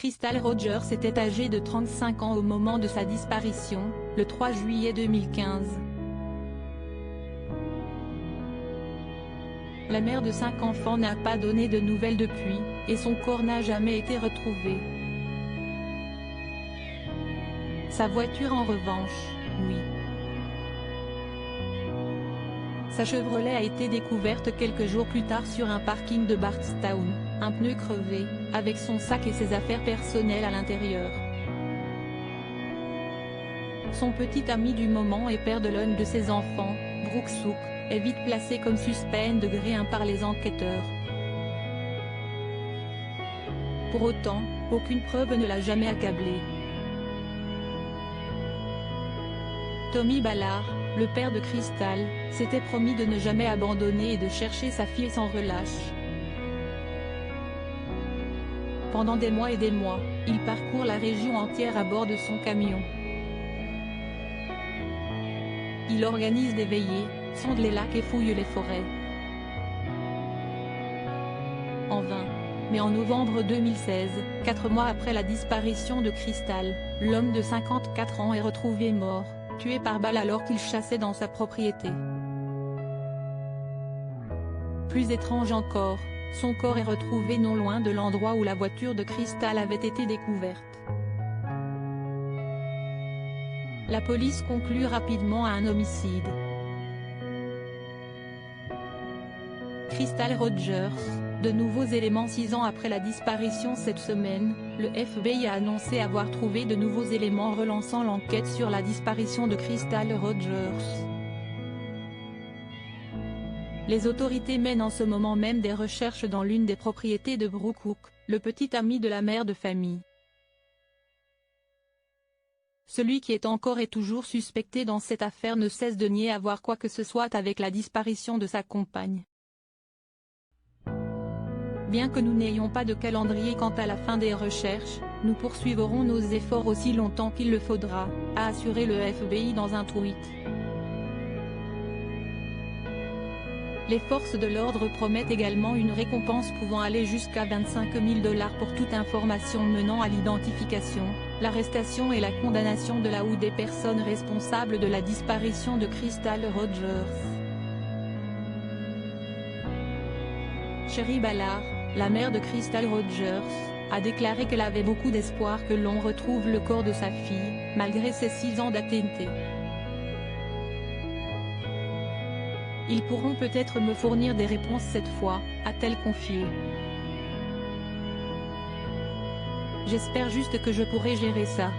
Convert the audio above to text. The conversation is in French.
Crystal Rogers était âgée de 35 ans au moment de sa disparition, le 3 juillet 2015. La mère de 5 enfants n'a pas donné de nouvelles depuis, et son corps n'a jamais été retrouvé. Sa voiture en revanche, oui. Sa Chevrolet a été découverte quelques jours plus tard sur un parking de Bardstown, un pneu crevé, avec son sac et ses affaires personnelles à l'intérieur. Son petit ami du moment et père de l'un de ses enfants, Brooke Sook, est vite placé comme suspect de gré 1 par les enquêteurs. Pour autant, aucune preuve ne l'a jamais accablé. Tommy Ballard, le père de Crystal, s'était promis de ne jamais abandonner et de chercher sa fille sans relâche. Pendant des mois et des mois, il parcourt la région entière à bord de son camion. Il organise des veillées, sonde les lacs et fouille les forêts. En vain. Mais en novembre 2016, 4 mois après la disparition de Crystal, l'homme de 54 ans est retrouvé mort, tué par balle alors qu'il chassait dans sa propriété. Plus étrange encore, son corps est retrouvé non loin de l'endroit où la voiture de Crystal avait été découverte. La police conclut rapidement à un homicide. Crystal Rogers, de nouveaux éléments 6 ans après la disparition cette semaine, le FBI a annoncé avoir trouvé de nouveaux éléments relançant l'enquête sur la disparition de Crystal Rogers. Les autorités mènent en ce moment même des recherches dans l'une des propriétés de Brooke Sook, le petit ami de la mère de famille. Celui qui est encore et toujours suspecté dans cette affaire ne cesse de nier avoir quoi que ce soit avec la disparition de sa compagne. Bien que nous n'ayons pas de calendrier quant à la fin des recherches, nous poursuivrons nos efforts aussi longtemps qu'il le faudra, a assuré le FBI dans un tweet. Les forces de l'ordre promettent également une récompense pouvant aller jusqu'à 25 000 $ pour toute information menant à l'identification, l'arrestation et la condamnation de la ou des personnes responsables de la disparition de Crystal Rogers. Sherry Ballard, la mère de Crystal Rogers, a déclaré qu'elle avait beaucoup d'espoir que l'on retrouve le corps de sa fille, malgré ses 6 ans d'atteintes. Ils pourront peut-être me fournir des réponses cette fois, a-t-elle confié. J'espère juste que je pourrai gérer ça.